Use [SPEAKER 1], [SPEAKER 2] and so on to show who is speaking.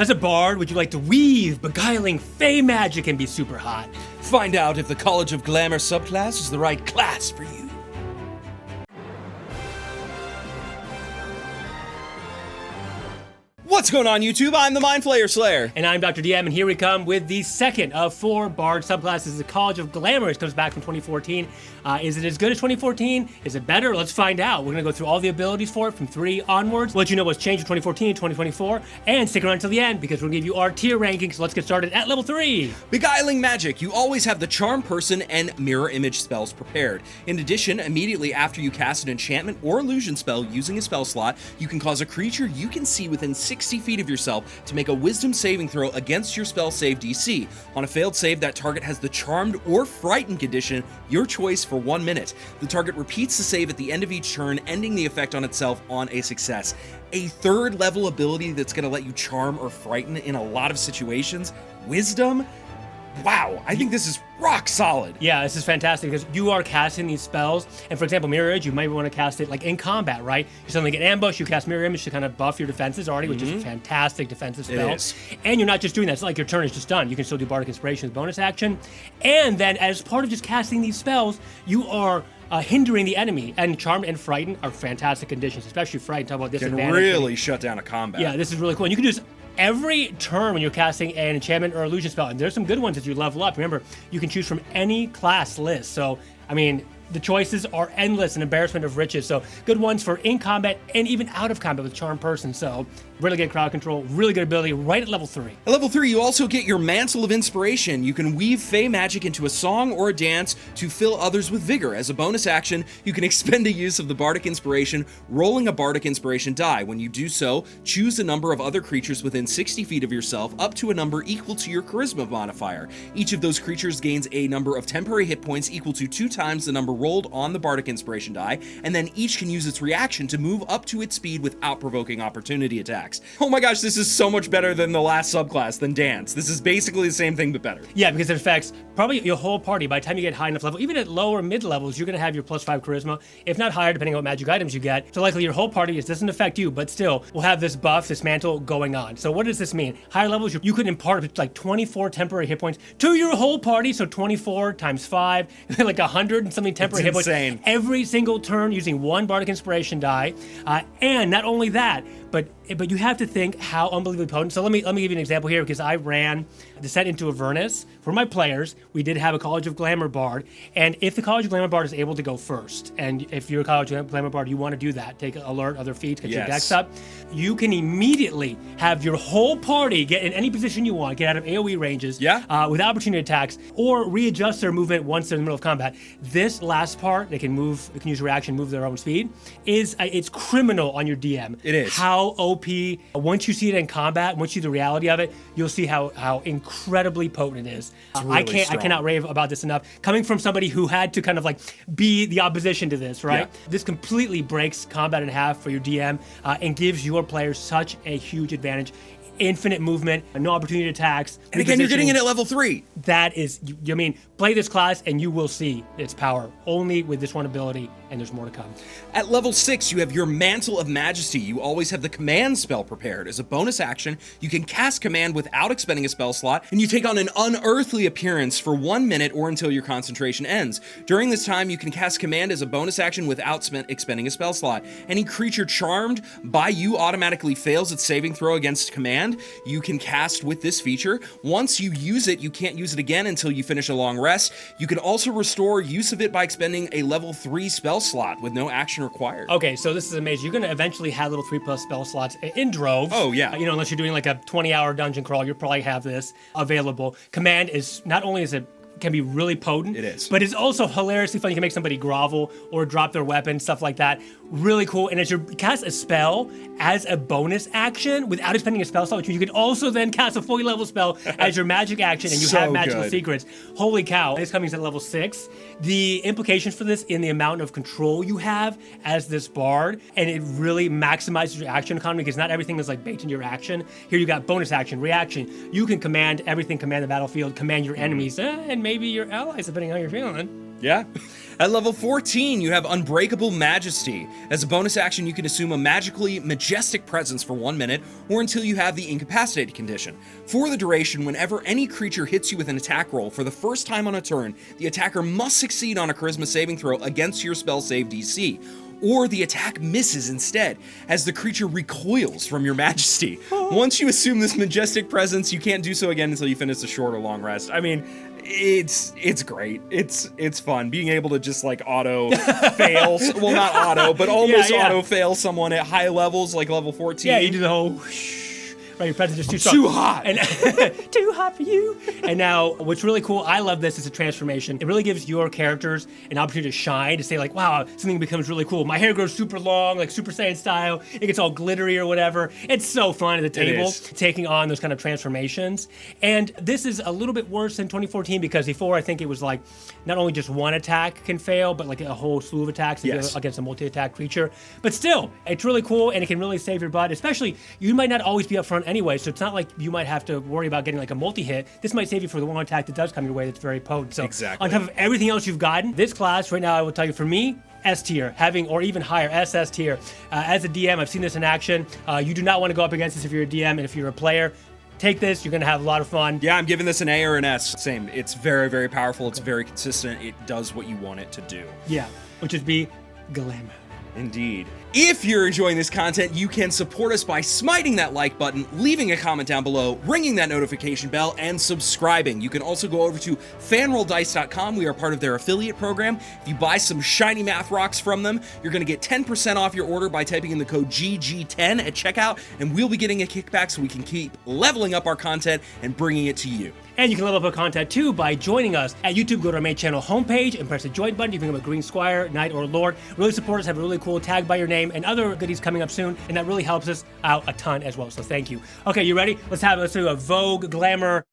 [SPEAKER 1] As a bard, would you like to weave beguiling fey magic and be super hot?
[SPEAKER 2] Find out if the College of Glamour subclass is the right class for you. What's going on, YouTube? I'm the Mind Flayer Slayer.
[SPEAKER 1] And I'm Dr. DM, and here we come with the second of 4 bard subclasses. The College of Glamour. It comes back from 2014. Is it as good as 2014? Is it better? Let's find out. We're going to go through all the abilities for it from 3 onwards. We'll let you know what's changed from 2014 to 2024. And stick around until the end because we're going to give you our tier rankings. So let's get started at level 3.
[SPEAKER 2] Beguiling Magic. You always have the Charm Person and Mirror Image spells prepared. In addition, immediately after you cast an enchantment or illusion spell using a spell slot, you can cause a creature you can see within 60 feet of yourself to make a wisdom saving throw against your spell save DC. On a failed save, that target has the Charmed or Frightened condition, your choice, for 1 minute. The target repeats the save at the end of each turn, ending the effect on itself on a success. A 3rd level ability that's going to let you charm or frighten in a lot of situations. Wisdom? Wow, I think this is rock solid.
[SPEAKER 1] Yeah, this is fantastic because you are casting these spells. And for example, Mirror Image, you might want to cast it like in combat, right? You suddenly get ambushed, you cast Mirror Image to kind of buff your defenses already, which is a fantastic defensive spell.
[SPEAKER 2] It is.
[SPEAKER 1] And you're not just doing that. It's not like your turn is just done. You can still do Bardic Inspiration as bonus action. And then as part of just casting these spells, you are hindering the enemy. And Charmed and Frightened are fantastic conditions, especially Frightened. Talk about disadvantage.
[SPEAKER 2] Can really shut down a combat.
[SPEAKER 1] Yeah, this is really cool. And you can do this every turn when you're casting an enchantment or illusion spell, and there's some good ones as you level up. Remember, you can choose from any class list. So, I mean, the choices are endless, an embarrassment of riches. So, good ones for in combat and even out of combat with Charm Person. So, really good crowd control, really good ability right at level 3.
[SPEAKER 2] At level 3, you also get your Mantle of Inspiration. You can weave fey magic into a song or a dance to fill others with vigor. As a bonus action, you can expend a use of the Bardic Inspiration, rolling a Bardic Inspiration die. When you do so, choose a number of other creatures within 60 feet of yourself up to a number equal to your Charisma modifier. Each of those creatures gains a number of temporary hit points equal to 2 times the number rolled on the Bardic Inspiration die, and then each can use its reaction to move up to its speed without provoking opportunity attacks. Oh my gosh, this is so much better than the last subclass, than Dance. This is basically the same thing, but better.
[SPEAKER 1] Yeah, because it affects probably your whole party. By the time you get high enough level, even at lower mid levels, you're going to have your +5 charisma, if not higher, depending on what magic items you get. So likely your whole party, it doesn't affect you, but still, will have this buff, this mantle going on. So what does this mean? Higher levels, you could impart like 24 temporary hit points to your whole party, so 24 times 5, like 100 and something temporary hit points.
[SPEAKER 2] Insane.
[SPEAKER 1] Every single turn using 1 Bardic Inspiration die. And not only that, but you have to think how unbelievably potent. So let me give you an example here, because I ran the set into Avernus for my players. We did have a College of Glamour bard, and if the College of Glamour bard is able to go first, and if you're a College of Glamour bard, you want to do that, take alert other feats, get your decks up, you can immediately have your whole party get in any position you want, get out of AoE ranges, with opportunity attacks, or readjust their movement once they're in the middle of combat. This last part, they can use reaction, move their own speed, is it's criminal on your DM.
[SPEAKER 2] It is.
[SPEAKER 1] How OP, once you see it in combat, once you see the reality of it, you'll see how incredibly potent it is.
[SPEAKER 2] Really
[SPEAKER 1] I cannot rave about this enough. Coming from somebody who had to kind of like be the opposition to this, right?
[SPEAKER 2] Yeah.
[SPEAKER 1] This completely breaks combat in half for your DM and gives your players such a huge advantage. Infinite movement, no opportunity attacks.
[SPEAKER 2] And again, you're getting it at level 3.
[SPEAKER 1] That is, I mean, play this class and you will see its power only with this one ability, and there's more to come.
[SPEAKER 2] At level 6, you have your Mantle of Majesty. You always have the Command spell prepared. As a bonus action, you can cast Command without expending a spell slot, and you take on an unearthly appearance for 1 minute or until your concentration ends. During this time, you can cast Command as a bonus action without expending a spell slot. Any creature charmed by you automatically fails its saving throw against Command. You can cast with this feature. Once you use it, you can't use it again until you finish a long rest. You can also restore use of it by expending a level 3 spell slot with no action required.
[SPEAKER 1] Okay, so this is amazing. You're going to eventually have little 3+ spell slots in droves.
[SPEAKER 2] Oh, yeah.
[SPEAKER 1] Unless you're doing like a 20-hour dungeon crawl, you'll probably have this available. Command is not only is it can be really potent.
[SPEAKER 2] It is.
[SPEAKER 1] But it's also hilariously fun. You can make somebody grovel or drop their weapon, stuff like that. Really cool. And as you cast a spell as a bonus action without expending a spell slot, which you can also then cast a fully level spell as your magic action, and you have magical secrets. Holy cow. It's coming at level 6. The implications for this in the amount of control you have as this bard, and it really maximizes your action economy, because not everything is like baked into your action. Here you got bonus action, reaction. You can command everything, command the battlefield, command your enemies, and maybe your allies, depending on how you're feeling.
[SPEAKER 2] Yeah. At level 14, you have Unbreakable Majesty. As a bonus action, you can assume a magically majestic presence for 1 minute, or until you have the incapacitated condition. For the duration, whenever any creature hits you with an attack roll for the first time on a turn, the attacker must succeed on a charisma saving throw against your spell save DC, or the attack misses instead, as the creature recoils from your majesty. Once you assume this majestic presence, you can't do so again until you finish a short or long rest. I mean, it's great. It's fun being able to just like auto fail. Well, not auto, but almost auto fail someone at high levels, like level 14.
[SPEAKER 1] Yeah, you do the whole whoosh. Right, your presence is too strong.
[SPEAKER 2] Too hot.
[SPEAKER 1] And too hot for you. And now, what's really cool, I love this as a transformation. It really gives your characters an opportunity to shine, to say like, wow, something becomes really cool. My hair grows super long, like Super Saiyan style. It gets all glittery or whatever. It's so fun at the table, taking on those kind of transformations. And this is a little bit worse than 2014 because before I think it was like, not only just one attack can fail, but like a whole slew of attacks against a multi-attack creature. But still, it's really cool and it can really save your butt, especially you might not always be up front anyway, so it's not like you might have to worry about getting like a multi-hit. This might save you for the one attack that does come your way that's very potent. So on top of everything else you've gotten, this class right now, I will tell you, for me, S tier, having, or even higher, SS tier. As a DM, I've seen this in action. You do not want to go up against this if you're a DM, and if you're a player, take this, you're gonna have a lot of fun.
[SPEAKER 2] Yeah, I'm giving this an A or an S. Same. It's very, very powerful. It's very consistent. It does what you want it to do.
[SPEAKER 1] Yeah, which is be glamour.
[SPEAKER 2] Indeed. If you're enjoying this content, you can support us by smiting that like button, leaving a comment down below, ringing that notification bell, and subscribing. You can also go over to fanrolldice.com. We are part of their affiliate program. If you buy some shiny math rocks from them, you're going to get 10% off your order by typing in the code GG10 at checkout, and we'll be getting a kickback so we can keep leveling up our content and bringing it to you.
[SPEAKER 1] And you can level up our content too by joining us at YouTube. Go to our main channel homepage and press the join button. You can become a green squire, knight, or lord. Really support us, have a really cool tag by your name and other goodies coming up soon, and that really helps us out a ton as well. So thank you. Okay, you ready? Let's do a Vogue Glamour